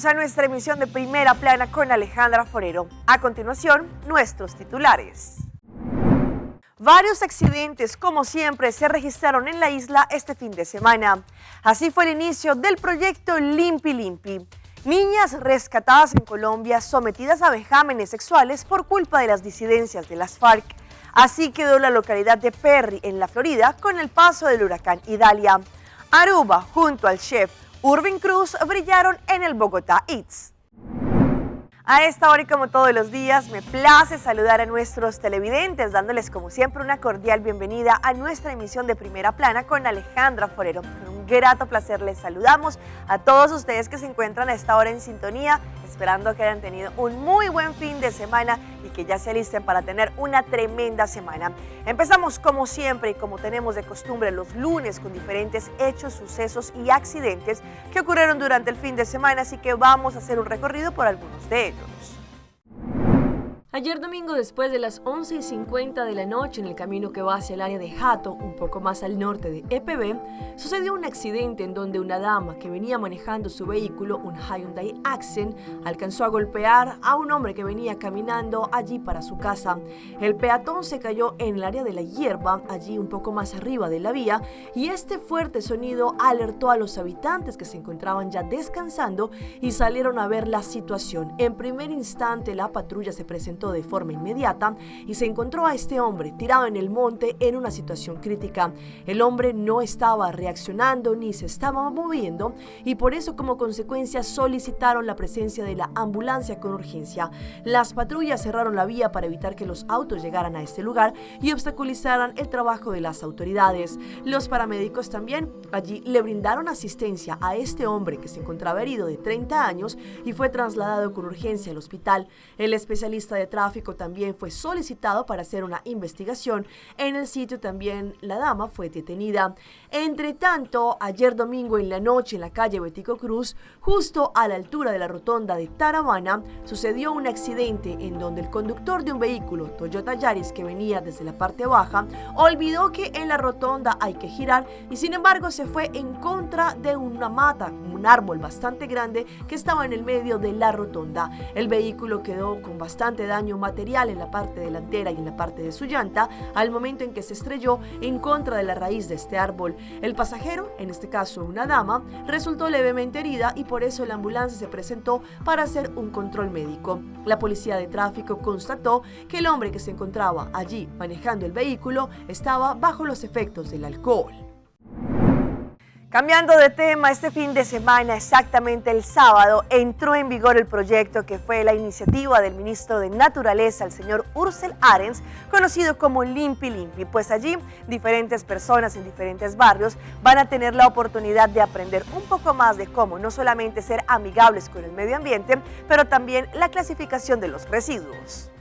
a nuestra emisión de Primera Plana con Alejandra Forero. A continuación, nuestros titulares. Varios accidentes, como siempre, se registraron en la isla este fin de semana. Así fue el inicio del proyecto Limpi Limpi. Niñas rescatadas en Colombia sometidas a vejámenes sexuales por culpa de las disidencias de las FARC. Así quedó la localidad de Perry, en la Florida, con el paso del huracán Idalia. Aruba, junto al chef Urvin Cruz, brillaron en el Bogotá Eats. A esta hora y como todos los días, me place saludar a nuestros televidentes, dándoles como siempre una cordial bienvenida a nuestra emisión de Primera Plana con Alejandra Forero. Con un grato placer les saludamos a todos ustedes que se encuentran a esta hora en sintonía, esperando que hayan tenido un muy buen fin de semana y que ya se alisten para tener una tremenda semana. Empezamos como siempre y como tenemos de costumbre los lunes con diferentes hechos, sucesos y accidentes que ocurrieron durante el fin de semana, así que vamos a hacer un recorrido por algunos de ellos. Ayer domingo, después de las 11:50 de la noche, en el camino que va hacia el área de Hato, un poco más al norte de EPB, sucedió un accidente en donde una dama que venía manejando su vehículo, un Hyundai Accent, alcanzó a golpear a un hombre que venía caminando allí para su casa. El peatón se cayó en el área de la hierba, allí un poco más arriba de la vía, y este fuerte sonido alertó a los habitantes que se encontraban ya descansando y salieron a ver la situación. En primer instante, la patrulla se presentó de forma inmediata y se encontró a este hombre tirado en el monte en una situación crítica. El hombre no estaba reaccionando ni se estaba moviendo y por eso como consecuencia solicitaron la presencia de la ambulancia con urgencia. Las patrullas cerraron la vía para evitar que los autos llegaran a este lugar y obstaculizaran el trabajo de las autoridades. Los paramédicos también allí le brindaron asistencia a este hombre que se encontraba herido de 30 años y fue trasladado con urgencia al hospital. El especialista de tráfico también fue solicitado para hacer una investigación. En el sitio también la dama fue detenida. Entre tanto, ayer domingo en la noche en la calle Betico Cruz, justo a la altura de la rotonda de Taramana, sucedió un accidente en donde el conductor de un vehículo Toyota Yaris que venía desde la parte baja olvidó que en la rotonda hay que girar y sin embargo se fue en contra de una mata, un árbol bastante grande que estaba en el medio de la rotonda. El vehículo quedó con bastante daño material en la parte delantera y en la parte de su llanta al momento en que se estrelló en contra de la raíz de este árbol. El pasajero, en este caso una dama, resultó levemente herida y por eso la ambulancia se presentó para hacer un control médico. La policía de tráfico constató que el hombre que se encontraba allí manejando el vehículo estaba bajo los efectos del alcohol. Cambiando de tema, este fin de semana, exactamente el sábado, entró en vigor el proyecto que fue la iniciativa del ministro de Naturaleza, el señor Urcel Arens, conocido como Limpi Limpi, pues allí diferentes personas en diferentes barrios van a tener la oportunidad de aprender un poco más de cómo no solamente ser amigables con el medio ambiente, pero también la clasificación de los residuos.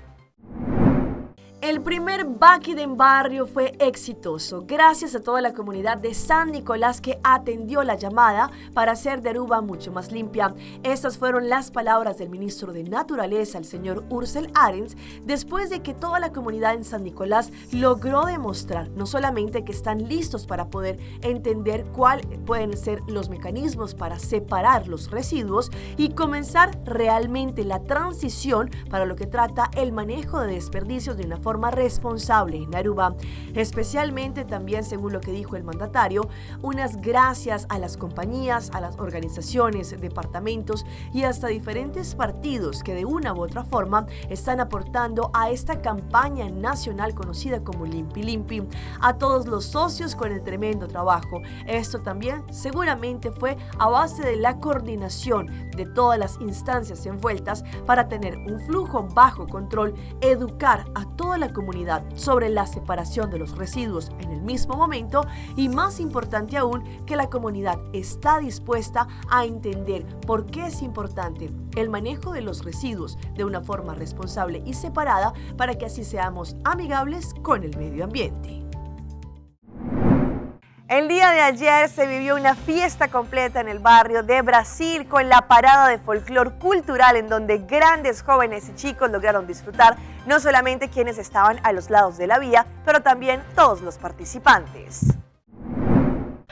El primer Baki en barrio fue exitoso, gracias a toda la comunidad de San Nicolás que atendió la llamada para hacer de Aruba mucho más limpia. Estas fueron las palabras del ministro de Naturaleza, el señor Urcel Arens, después de que toda la comunidad en San Nicolás logró demostrar no solamente que están listos para poder entender cuáles pueden ser los mecanismos para separar los residuos y comenzar realmente la transición para lo que trata el manejo de desperdicios de una forma responsable en Aruba. Especialmente también, según lo que dijo el mandatario, unas gracias a las compañías, a las organizaciones, departamentos y hasta diferentes partidos que de una u otra forma están aportando a esta campaña nacional conocida como Limpi Limpi. A todos los socios con el tremendo trabajo. Esto también seguramente fue a base de la coordinación de todas las instancias envueltas para tener un flujo bajo control, educar a toda la comunidad sobre la separación de los residuos en el mismo momento y, más importante aún, que la comunidad está dispuesta a entender por qué es importante el manejo de los residuos de una forma responsable y separada para que así seamos amigables con el medio ambiente. El día de ayer se vivió una fiesta completa en el barrio de Brasil con la parada de folclor cultural en donde grandes jóvenes y chicos lograron disfrutar, no solamente quienes estaban a los lados de la vía, pero también todos los participantes.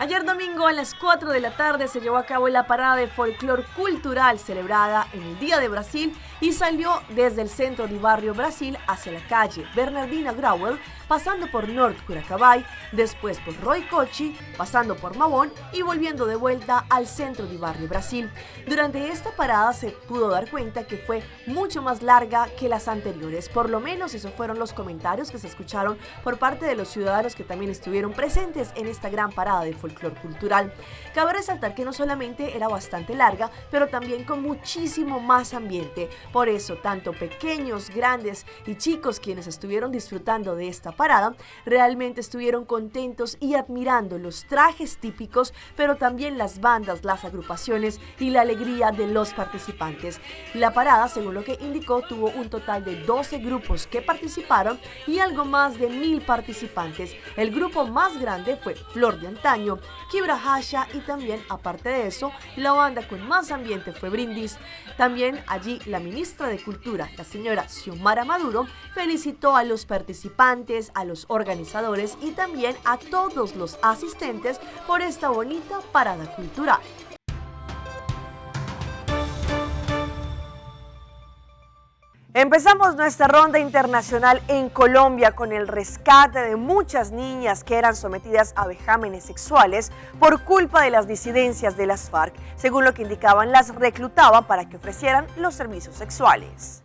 Ayer domingo a las 4 de la tarde se llevó a cabo la parada de folclor cultural celebrada en el Día de Brasil y salió desde el centro de Barrio Brasil hacia la calle Bernardina Grauel, pasando por North Curacabay, después por Roy Cochi, pasando por Mabón y volviendo de vuelta al centro de Barrio Brasil. Durante esta parada se pudo dar cuenta que fue mucho más larga que las anteriores, por lo menos esos fueron los comentarios que se escucharon por parte de los ciudadanos que también estuvieron presentes en esta gran parada de folclor cultural. Cabe resaltar que no solamente era bastante larga, pero también con muchísimo más ambiente. Por eso, tanto pequeños, grandes y chicos quienes estuvieron disfrutando de esta parada, realmente estuvieron contentos y admirando los trajes típicos, pero también las bandas, las agrupaciones y la alegría de los participantes. La parada, según lo que indicó, tuvo un total de 12 grupos que participaron y algo más de 1000 participantes. El grupo más grande fue Flor de Antaño, Kibra Hasha y también, aparte de eso, la banda con más ambiente fue Brindis. También allí la ministra de Cultura, la señora Xiomara Maduro, felicitó a los participantes, a los organizadores y también a todos los asistentes por esta bonita parada cultural. Empezamos nuestra ronda internacional en Colombia con el rescate de muchas niñas que eran sometidas a vejámenes sexuales por culpa de las disidencias de las FARC. Según lo que indicaban, las reclutaban para que ofrecieran los servicios sexuales.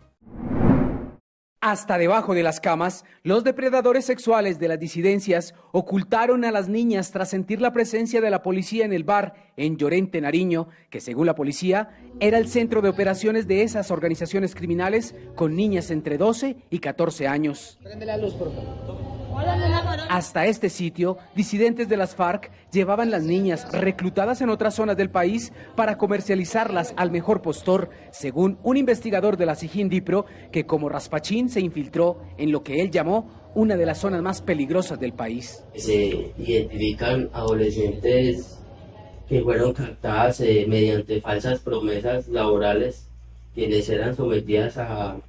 Hasta debajo de las camas, los depredadores sexuales de las disidencias ocultaron a las niñas tras sentir la presencia de la policía en el bar en Llorente, Nariño, que según la policía era el centro de operaciones de esas organizaciones criminales con niñas entre 12 y 14 años. Prende la luz, por favor. Hasta este sitio, disidentes de las FARC llevaban las niñas reclutadas en otras zonas del país para comercializarlas al mejor postor, según un investigador de la SIGIN-DIPRO que como raspachín se infiltró en lo que él llamó una de las zonas más peligrosas del país. Se identifican adolescentes que fueron captadas mediante falsas promesas laborales, quienes eran sometidas a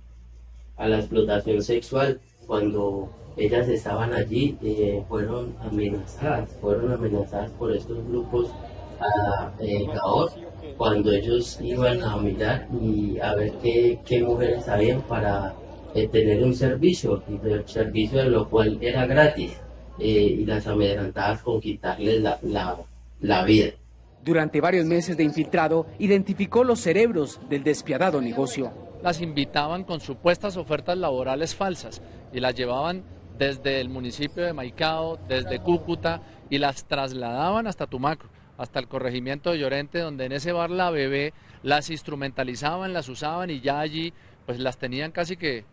la explotación sexual. Cuando ellas estaban allí, fueron amenazadas por estos grupos caos, cuando ellos iban a mirar y a ver qué mujeres habían para tener un servicio, el servicio de lo cual era gratis, y las amedrentadas con quitarles la vida. Durante varios meses de infiltrado, identificó los cerebros del despiadado negocio. Las invitaban con supuestas ofertas laborales falsas y las llevaban desde el municipio de Maicao, desde Cúcuta, y las trasladaban hasta Tumaco, hasta el corregimiento de Llorente, donde en ese bar La Bebé las instrumentalizaban, las usaban y ya allí pues las tenían casi que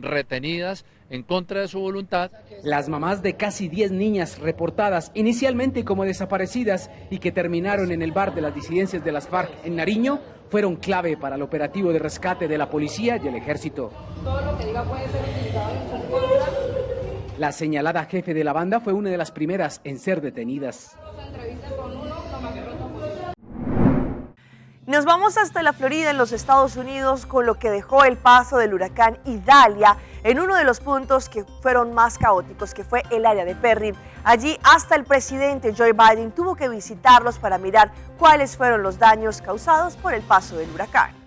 retenidas en contra de su voluntad. Las mamás de casi 10 niñas reportadas inicialmente como desaparecidas y que terminaron en el bar de las disidencias de las FARC en Nariño fueron clave para el operativo de rescate de la policía y el ejército. Todo lo que diga puede ser utilizado en su contra. La señalada jefe de la banda fue una de las primeras en ser detenidas. Nos vamos hasta la Florida, en los Estados Unidos, con lo que dejó el paso del huracán Idalia en uno de los puntos que fueron más caóticos, que fue el área de Perry. Allí hasta el presidente Joe Biden tuvo que visitarlos para mirar cuáles fueron los daños causados por el paso del huracán.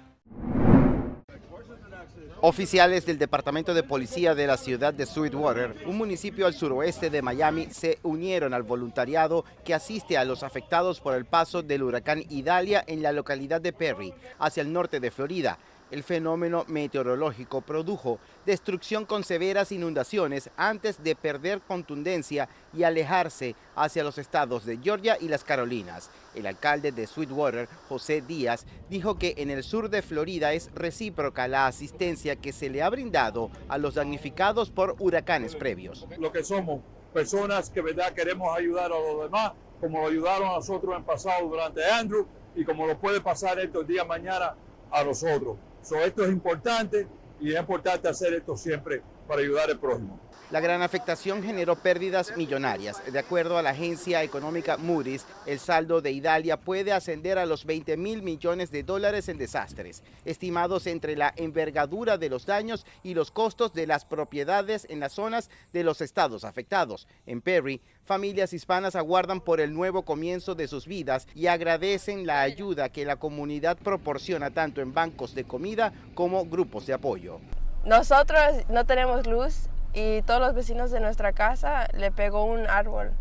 Oficiales del Departamento de Policía de la ciudad de Sweetwater, un municipio al suroeste de Miami, se unieron al voluntariado que asiste a los afectados por el paso del huracán Idalia en la localidad de Perry, hacia el norte de Florida. El fenómeno meteorológico produjo destrucción con severas inundaciones antes de perder contundencia y alejarse hacia los estados de Georgia y las Carolinas. El alcalde de Sweetwater, José Díaz, dijo que en el sur de Florida es recíproca la asistencia que se le ha brindado a los damnificados por huracanes previos. Lo que somos, personas que verdad queremos ayudar a los demás, como lo ayudaron a nosotros en pasado durante Andrew y como lo puede pasar estos días mañana a nosotros. Esto es importante y es importante hacer esto siempre para ayudar al prójimo. La gran afectación generó pérdidas millonarias. De acuerdo a la agencia económica Moody's, el saldo de Idalia puede ascender a los 20.000 millones de dólares en desastres, estimados entre la envergadura de los daños y los costos de las propiedades en las zonas de los estados afectados. En Perry, familias hispanas aguardan por el nuevo comienzo de sus vidas y agradecen la ayuda que la comunidad proporciona tanto en bancos de comida como grupos de apoyo. Nosotros no tenemos luz y todos los vecinos de nuestra casa le pegó un árbol,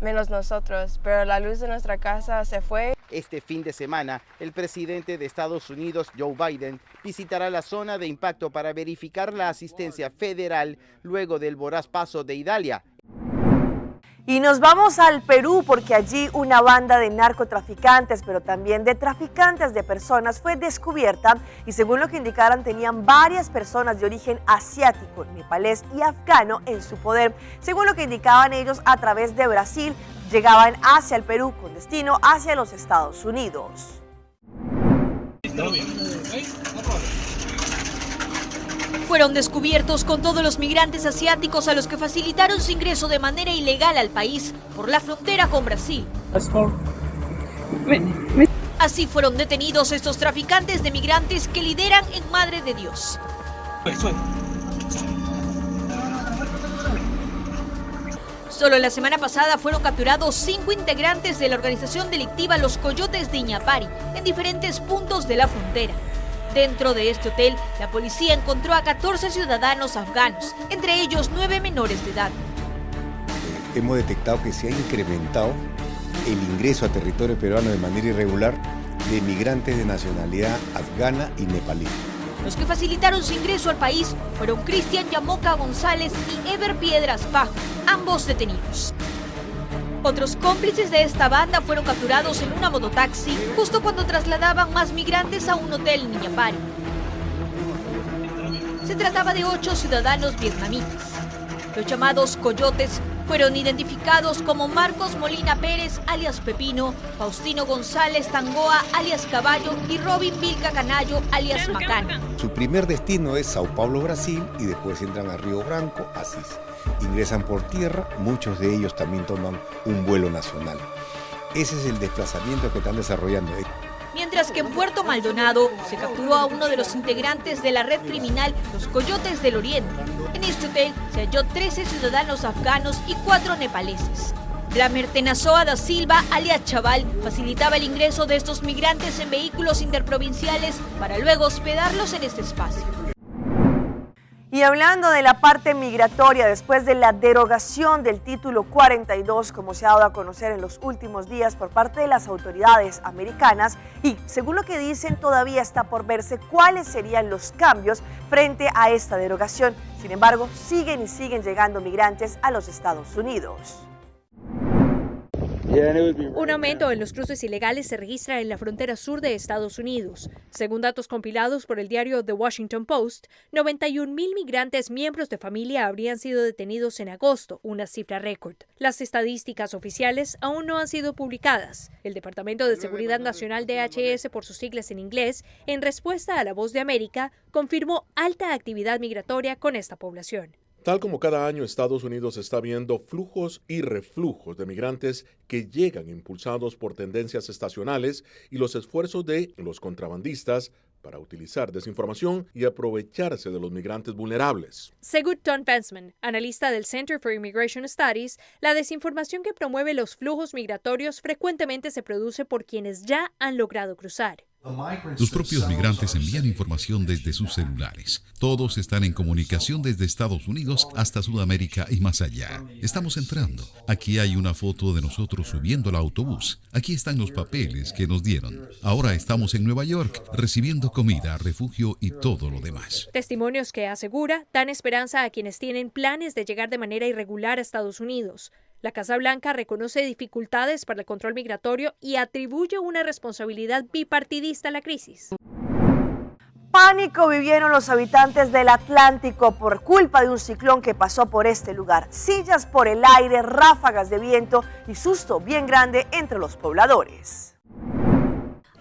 menos nosotros, pero la luz de nuestra casa se fue. Este fin de semana, el presidente de Estados Unidos, Joe Biden, visitará la zona de impacto para verificar la asistencia federal luego del voraz paso de Idalia. Y nos vamos al Perú porque allí una banda de narcotraficantes, pero también de traficantes de personas fue descubierta y según lo que indicaron tenían varias personas de origen asiático, nepalés y afgano en su poder. Según lo que indicaban ellos, a través de Brasil llegaban hacia el Perú con destino hacia los Estados Unidos. Fueron descubiertos con todos los migrantes asiáticos a los que facilitaron su ingreso de manera ilegal al país por la frontera con Brasil. Así fueron detenidos estos traficantes de migrantes que lideran en Madre de Dios. Solo la semana pasada fueron capturados 5 integrantes de la organización delictiva Los Coyotes de Iñapari en diferentes puntos de la frontera. Dentro de este hotel, la policía encontró a 14 ciudadanos afganos, entre ellos 9 menores de edad. Hemos detectado que se ha incrementado el ingreso a territorio peruano de manera irregular de migrantes de nacionalidad afgana y nepalí. Los que facilitaron su ingreso al país fueron Cristian Yamoca González y Ever Piedras Pajo, ambos detenidos. Otros cómplices de esta banda fueron capturados en una mototaxi justo cuando trasladaban más migrantes a un hotel en Iñapari. Se trataba de 8 ciudadanos vietnamitas. Los llamados coyotes fueron identificados como Marcos Molina Pérez, alias Pepino, Faustino González Tangoa, alias Caballo, y Robin Vilca Canayo, alias Macana. Su primer destino es Sao Paulo, Brasil, y después entran a Río Branco, Asís. Ingresan por tierra, muchos de ellos también toman un vuelo nacional. Ese es el desplazamiento que están desarrollando. Mientras que en Puerto Maldonado se capturó a uno de los integrantes de la red criminal Los Coyotes del Oriente. En este hotel se halló 13 ciudadanos afganos y 4 nepaleses. Blamer Tenazoa da Silva, alias Chaval, facilitaba el ingreso de estos migrantes en vehículos interprovinciales para luego hospedarlos en este espacio. Y hablando de la parte migratoria, después de la derogación del título 42, como se ha dado a conocer en los últimos días por parte de las autoridades americanas, y según lo que dicen todavía está por verse cuáles serían los cambios frente a esta derogación. Sin embargo, siguen llegando migrantes a los Estados Unidos. Un aumento en los cruces ilegales se registra en la frontera sur de Estados Unidos. Según datos compilados por el diario The Washington Post, 91,000 migrantes miembros de familia habrían sido detenidos en agosto, una cifra récord. Las estadísticas oficiales aún no han sido publicadas. El Departamento de Seguridad Nacional DHS, por sus siglas en inglés, en respuesta a La Voz de América, confirmó alta actividad migratoria con esta población. Tal como cada año, Estados Unidos está viendo flujos y reflujos de migrantes que llegan impulsados por tendencias estacionales y los esfuerzos de los contrabandistas para utilizar desinformación y aprovecharse de los migrantes vulnerables. Según Tom Pensman, analista del Center for Immigration Studies, la desinformación que promueve los flujos migratorios frecuentemente se produce por quienes ya han logrado cruzar. Los propios migrantes envían información desde sus celulares. Todos están en comunicación desde Estados Unidos hasta Sudamérica y más allá. Estamos entrando. Aquí hay una foto de nosotros subiendo al autobús. Aquí están los papeles que nos dieron. Ahora estamos en Nueva York recibiendo comida, refugio y todo lo demás. Testimonios que asegura dan esperanza a quienes tienen planes de llegar de manera irregular a Estados Unidos. La Casa Blanca reconoce dificultades para el control migratorio y atribuye una responsabilidad bipartidista a la crisis. Pánico vivieron los habitantes del Atlántico por culpa de un ciclón que pasó por este lugar. Sillas por el aire, ráfagas de viento y susto bien grande entre los pobladores.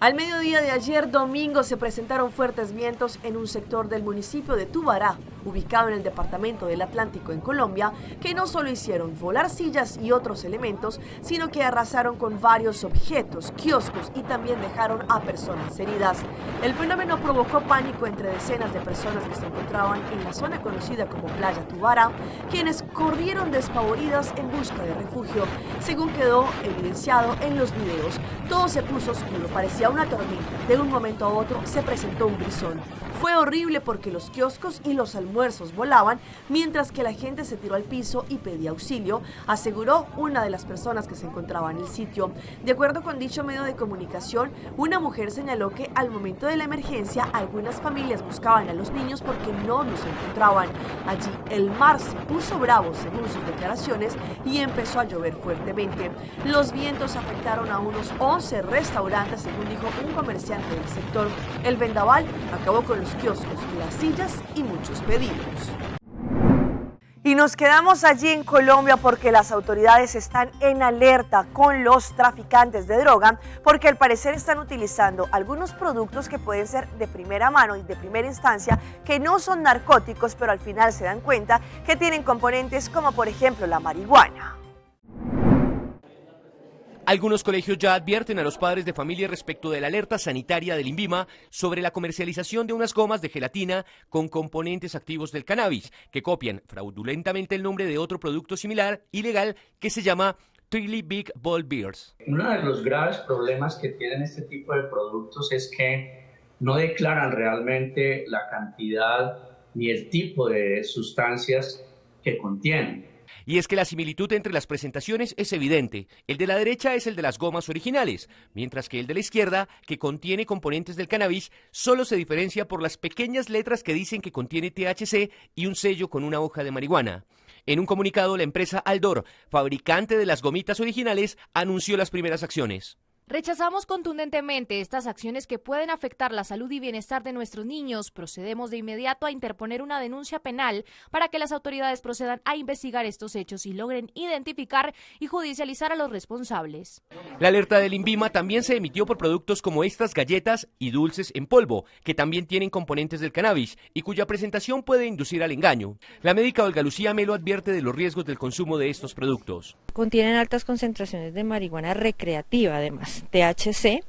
Al mediodía de ayer domingo se presentaron fuertes vientos en un sector del municipio de Tubará, ubicado en el departamento del Atlántico en Colombia, que no solo hicieron volar sillas y otros elementos, sino que arrasaron con varios objetos, kioscos y también dejaron a personas heridas. El fenómeno provocó pánico entre decenas de personas que se encontraban en la zona conocida como Playa Tubara, quienes corrieron despavoridas en busca de refugio. Según quedó evidenciado en los videos, todo se puso oscuro, parecía una tormenta. De un momento a otro se presentó un grisón. Fue horrible porque los kioscos y los almuerzos volaban, mientras que la gente se tiró al piso y pedía auxilio, aseguró una de las personas que se encontraba en el sitio. De acuerdo con dicho medio de comunicación, una mujer señaló que al momento de la emergencia algunas familias buscaban a los niños porque no los encontraban. Allí el mar se puso bravo según sus declaraciones y empezó a llover fuertemente. Los vientos afectaron a unos 11 restaurantes, según dijo un comerciante del sector. El vendaval acabó con los kioscos, las sillas y muchos pedidos. Y nos quedamos allí en Colombia porque las autoridades están en alerta con los traficantes de droga porque al parecer están utilizando algunos productos que pueden ser de primera mano y de primera instancia que no son narcóticos, pero al final se dan cuenta que tienen componentes como por ejemplo la marihuana. Algunos colegios ya advierten a los padres de familia respecto de la alerta sanitaria del INVIMA sobre la comercialización de unas gomas de gelatina con componentes activos del cannabis, que copian fraudulentamente el nombre de otro producto similar, ilegal, que se llama Trilly Big Ball Beers. Uno de los graves problemas que tienen este tipo de productos es que no declaran realmente la cantidad ni el tipo de sustancias que contienen. Y es que la similitud entre las presentaciones es evidente. El de la derecha es el de las gomas originales, mientras que el de la izquierda, que contiene componentes del cannabis, solo se diferencia por las pequeñas letras que dicen que contiene THC y un sello con una hoja de marihuana. En un comunicado, la empresa Aldor, fabricante de las gomitas originales, anunció las primeras acciones. Rechazamos contundentemente estas acciones que pueden afectar la salud y bienestar de nuestros niños. Procedemos de inmediato a interponer una denuncia penal para que las autoridades procedan a investigar estos hechos y logren identificar y judicializar a los responsables. La alerta del INVIMA también se emitió por productos como estas galletas y dulces en polvo, que también tienen componentes del cannabis y cuya presentación puede inducir al engaño. La médica Olga Lucía Melo advierte de los riesgos del consumo de estos productos. Contienen altas concentraciones de marihuana recreativa, además THC,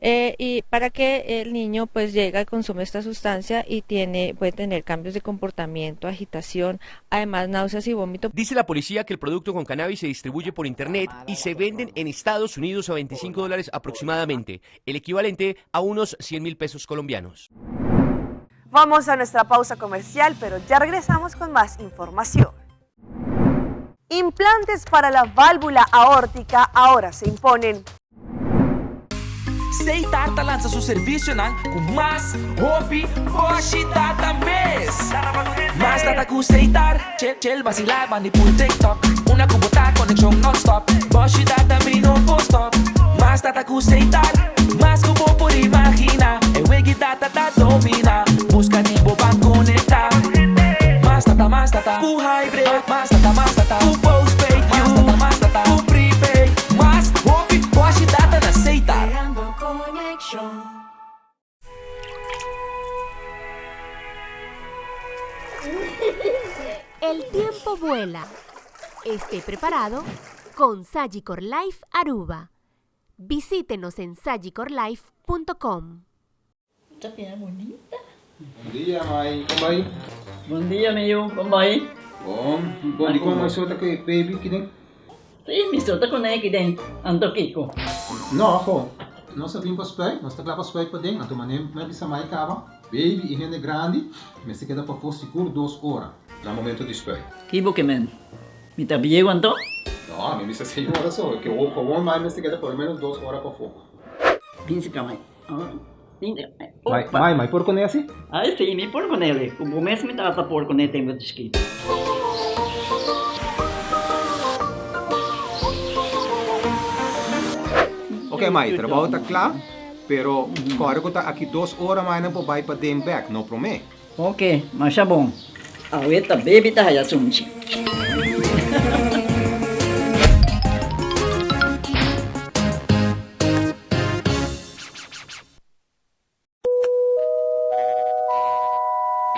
y para que el niño pues llega y consume esta sustancia y puede tener cambios de comportamiento, agitación, además náuseas y vómito. Dice la policía que el producto con cannabis se distribuye por internet y se venden en Estados Unidos a $25 aproximadamente, el equivalente a unos 100.000 pesos colombianos. Vamos a nuestra pausa comercial, pero ya regresamos con más información. Implantes para la válvula aórtica ahora se imponen. Seitata lança seu serviço com mais hobby, Bosch Data Mês. Mais data com Seitar, chill vacilar, manipul TikTok. Una cubota conexão non-stop, Bosch Data me no stop. Mais data com Seitar, mais como por imaginar. É Wiki Data da domina, busca tipo para conectar. Mais data, com hybrid, mais data, com postpaid, mais data, com prepaid. Mais hobby, Bosch Data na Seitar. El tiempo vuela. Esté preparado con Sagicor Life Aruba. Visítenos en sagicorlife.com. Esta piedra bonita. Bom dia, mãe. Como vai? Bom dia, meu. Como vai? Bom dia, como você tá com baby aqui dentro? Sim, me solta com ele aqui dentro. Ando Kiko. Não, pô. Nós vimos para os pés, nós estamos para os pés para dentro. Então, mas essa mãe acaba. Baby e rende grande, mas se queda para for seguro 2 horas. No momento de espera. Kibo que men. ¿Me te pillé cuánto? No, a mí me dice 6 horas solo, que o mais se queda por lo menos 2 horas para fogo. Pince camay. Mãe, por com ele assim? Ah, sim, me por com ele. O mês me trata por com ele, tem muito escrito. Ok, mãe, trabalho está claro, pero agora que está aqui 2 horas mais não pode ir para dentro back, não promete? Ok, mas é bom. Ahorita baby tá já sunchi.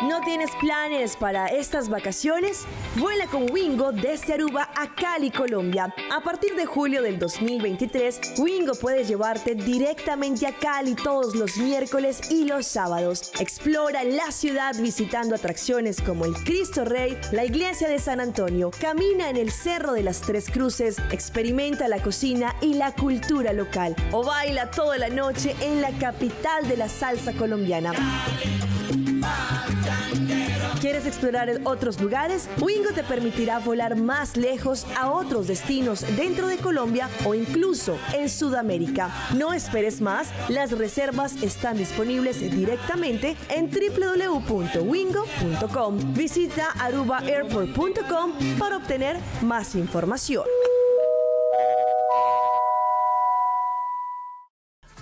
¿No tienes planes para estas vacaciones? Vuela con Wingo desde Aruba a Cali, Colombia. A partir de julio del 2023, Wingo puede llevarte directamente a Cali todos los miércoles y los sábados. Explora la ciudad visitando atracciones como el Cristo Rey, la iglesia de San Antonio, camina en el Cerro de las Tres Cruces, experimenta la cocina y la cultura local o baila toda la noche en la capital de la salsa colombiana. ¿Quieres explorar otros lugares? Wingo te permitirá volar más lejos a otros destinos dentro de Colombia o incluso en Sudamérica. No esperes más, las reservas están disponibles directamente en www.wingo.com. Visita arubaairport.com para obtener más información.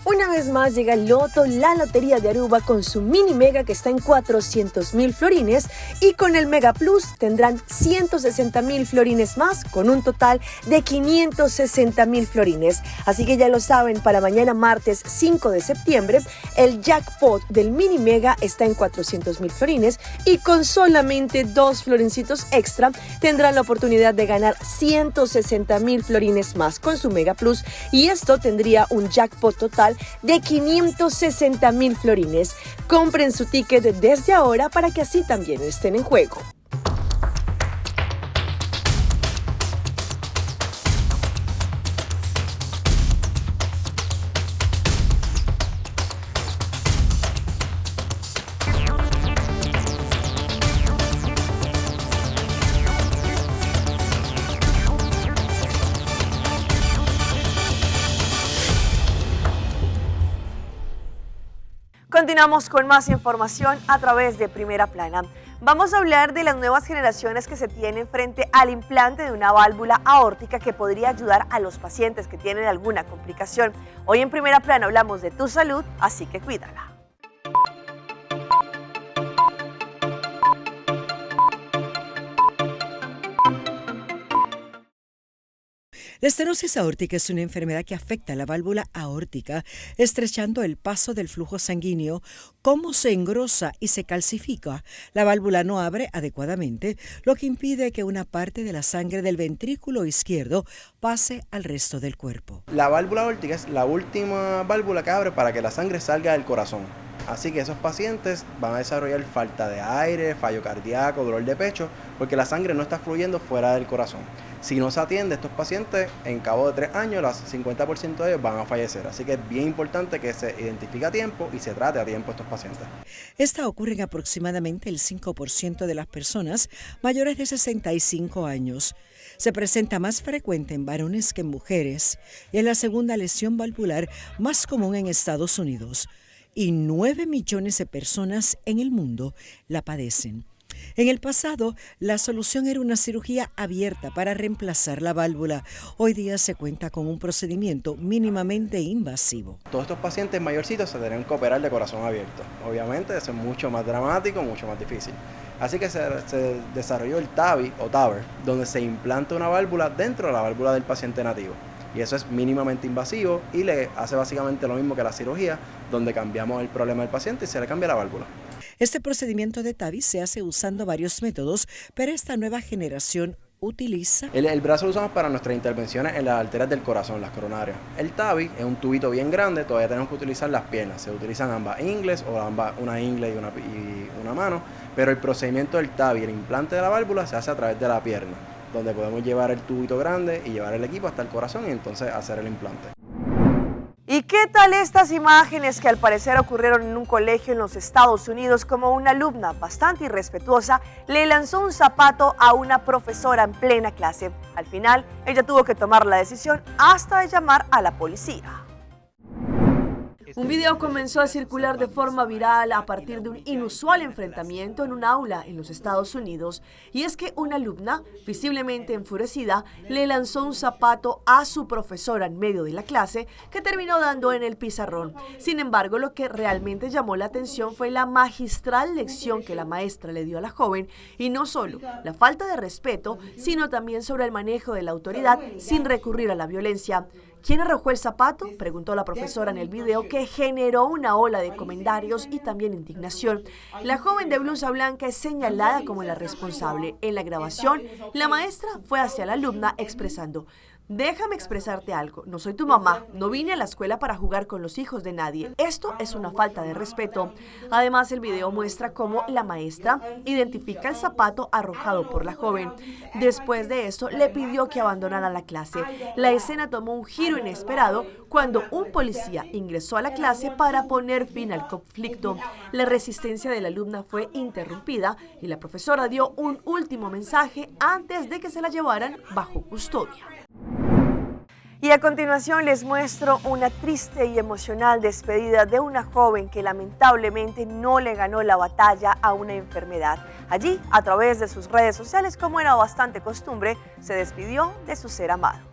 Una vez más llega el Loto, la Lotería de Aruba, con su mini mega que está en 400.000 florines, y con el Mega Plus tendrán 160.000 florines más, con un total de 560.000 florines. Así que ya lo saben, para mañana martes 5 de septiembre, el jackpot del mini mega está en 400.000 florines, y con solamente 2 florincitos extra tendrán la oportunidad de ganar 160.000 florines más con su Mega Plus, y esto tendría un jackpot total de 560.000 florines. Compren su ticket desde ahora para que así también estén en juego. Continuamos con más información a través de Primera Plana. Vamos a hablar de las nuevas generaciones que se tienen frente al implante de una válvula aórtica que podría ayudar a los pacientes que tienen alguna complicación. Hoy en Primera Plana hablamos de tu salud, así que cuídala. La estenosis aórtica es una enfermedad que afecta a la válvula aórtica, estrechando el paso del flujo sanguíneo. Como se engrosa y se calcifica, la válvula no abre adecuadamente, lo que impide que una parte de la sangre del ventrículo izquierdo pase al resto del cuerpo. La válvula aórtica es la última válvula que abre para que la sangre salga del corazón. Así que esos pacientes van a desarrollar falta de aire, fallo cardíaco, dolor de pecho, porque la sangre no está fluyendo fuera del corazón. Si no se atiende a estos pacientes, en cabo de 3 años, el 50% de ellos van a fallecer. Así que es bien importante que se identifique a tiempo y se trate a tiempo a estos pacientes. Esta ocurre en aproximadamente el 5% de las personas mayores de 65 años. Se presenta más frecuente en varones que en mujeres y es la segunda lesión valvular más común en Estados Unidos. Y 9 millones de personas en el mundo la padecen. En el pasado, la solución era una cirugía abierta para reemplazar la válvula. Hoy día se cuenta con un procedimiento mínimamente invasivo. Todos estos pacientes mayorcitos se tendrían que operar de corazón abierto. Obviamente eso es mucho más dramático, mucho más difícil. Así que se desarrolló el TAVI o TAVR, donde se implanta una válvula dentro de la válvula del paciente nativo. Y eso es mínimamente invasivo y le hace básicamente lo mismo que la cirugía, donde cambiamos el problema del paciente y se le cambia la válvula. Este procedimiento de TAVI se hace usando varios métodos, pero esta nueva generación utiliza... El brazo lo usamos para nuestras intervenciones en las arterias del corazón, las coronarias. El TAVI es un tubito bien grande, todavía tenemos que utilizar las piernas. Se utilizan ambas ingles o una ingle y una mano, pero el procedimiento del TAVI, el implante de la válvula, se hace a través de la pierna, donde podemos llevar el tubito grande y llevar el equipo hasta el corazón y entonces hacer el implante. ¿Y qué tal estas imágenes que al parecer ocurrieron en un colegio en los Estados Unidos, como una alumna bastante irrespetuosa le lanzó un zapato a una profesora en plena clase? Al final, ella tuvo que tomar la decisión hasta de llamar a la policía. Un video comenzó a circular de forma viral a partir de un inusual enfrentamiento en un aula en los Estados Unidos. Y es que una alumna, visiblemente enfurecida, le lanzó un zapato a su profesora en medio de la clase, que terminó dando en el pizarrón. Sin embargo, lo que realmente llamó la atención fue la magistral lección que la maestra le dio a la joven, y no solo la falta de respeto, sino también sobre el manejo de la autoridad sin recurrir a la violencia. ¿Quién arrojó el zapato?, preguntó la profesora en el video, que generó una ola de comentarios y también indignación. La joven de blusa blanca es señalada como la responsable. En la grabación, la maestra fue hacia la alumna expresando: déjame expresarte algo, no soy tu mamá, no vine a la escuela para jugar con los hijos de nadie. Esto es una falta de respeto. Además, el video muestra cómo la maestra identifica el zapato arrojado por la joven. Después de eso, le pidió que abandonara la clase. La escena tomó un giro inesperado cuando un policía ingresó a la clase para poner fin al conflicto. La resistencia de la alumna fue interrumpida y la profesora dio un último mensaje antes de que se la llevaran bajo custodia. Y a continuación les muestro una triste y emocional despedida de una joven que lamentablemente no le ganó la batalla a una enfermedad. Allí, a través de sus redes sociales, como era bastante costumbre, se despidió de su ser amado.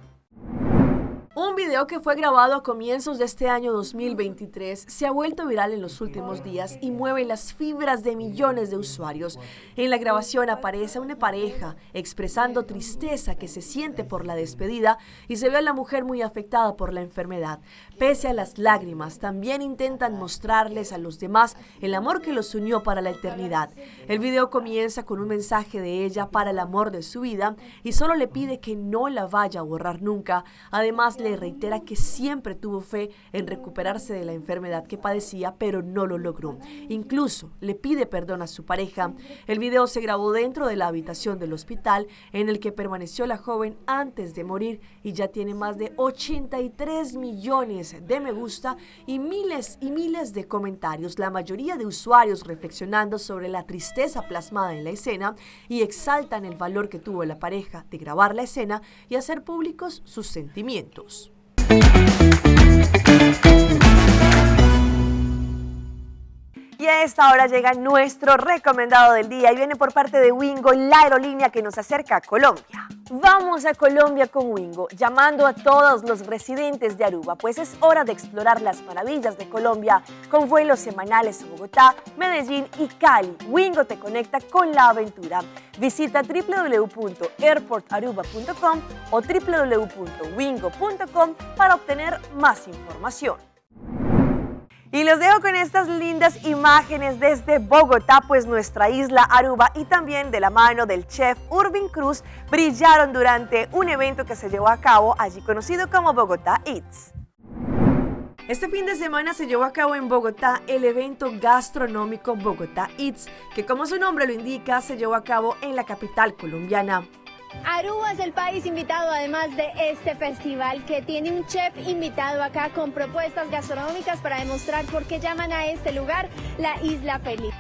Un video que fue grabado a comienzos de este año 2023 se ha vuelto viral en los últimos días y mueve las fibras de millones de usuarios. En la grabación aparece una pareja expresando tristeza que se siente por la despedida y se ve a la mujer muy afectada por la enfermedad. Pese a las lágrimas, también intentan mostrarles a los demás el amor que los unió para la eternidad. El video comienza con un mensaje de ella para el amor de su vida y solo le pide que no la vaya a borrar nunca. Además, le reitera que siempre tuvo fe en recuperarse de la enfermedad que padecía, pero no lo logró. Incluso le pide perdón a su pareja. El video se grabó dentro de la habitación del hospital en el que permaneció la joven antes de morir y ya tiene más de 83 millones de me gusta y miles de comentarios. La mayoría de usuarios reflexionando sobre la tristeza plasmada en la escena y exaltan el valor que tuvo la pareja de grabar la escena y hacer públicos sus sentimientos. Y a esta hora llega nuestro recomendado del día y viene por parte de Wingo, la aerolínea que nos acerca a Colombia. Vamos a Colombia con Wingo, llamando a todos los residentes de Aruba, pues es hora de explorar las maravillas de Colombia con vuelos semanales a Bogotá, Medellín y Cali. Wingo te conecta con la aventura. Visita www.airportaruba.com o www.wingo.com para obtener más información. Y los dejo con estas lindas imágenes desde Bogotá, pues nuestra isla Aruba y también de la mano del chef Urvin Cruz brillaron durante un evento que se llevó a cabo allí conocido como Bogotá Eats. Este fin de semana se llevó a cabo en Bogotá el evento gastronómico Bogotá Eats, que como su nombre lo indica, se llevó a cabo en la capital colombiana. Aruba es el país invitado, además de este festival, que tiene un chef invitado acá con propuestas gastronómicas para demostrar por qué llaman a este lugar la Isla Feliz.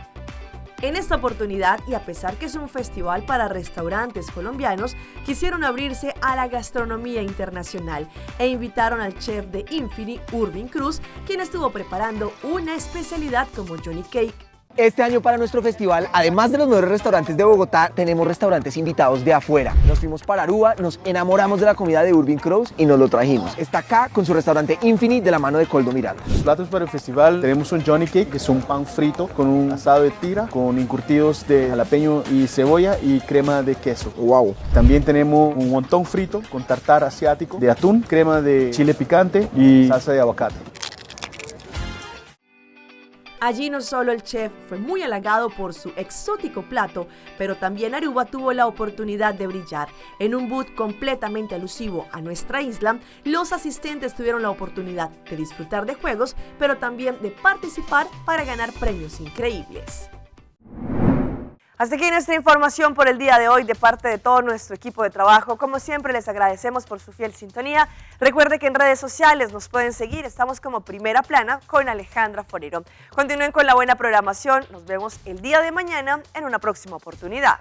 En esta oportunidad, y a pesar que es un festival para restaurantes colombianos, quisieron abrirse a la gastronomía internacional e invitaron al chef de Infinity, Urvin Cruz, quien estuvo preparando una especialidad como Johnny Cake. Este año para nuestro festival, además de los mejores restaurantes de Bogotá, tenemos restaurantes invitados de afuera. Nos fuimos para Aruba, nos enamoramos de la comida de Urvin Cruz y nos lo trajimos. Está acá con su restaurante Infinity de la mano de Coldo Miranda. Los platos para el festival tenemos un Johnny Cake, que es un pan frito con un asado de tira, con encurtidos de jalapeño y cebolla y crema de queso. ¡Wow! También tenemos un wonton frito con tartar asiático de atún, crema de chile picante y salsa de aguacate. Allí no solo el chef fue muy halagado por su exótico plato, pero también Aruba tuvo la oportunidad de brillar. En un booth completamente alusivo a nuestra isla, los asistentes tuvieron la oportunidad de disfrutar de juegos, pero también de participar para ganar premios increíbles. Hasta aquí nuestra información por el día de hoy de parte de todo nuestro equipo de trabajo. Como siempre, les agradecemos por su fiel sintonía. Recuerde que en redes sociales nos pueden seguir. Estamos como Primera Plana con Alejandra Forero. Continúen con la buena programación. Nos vemos el día de mañana en una próxima oportunidad.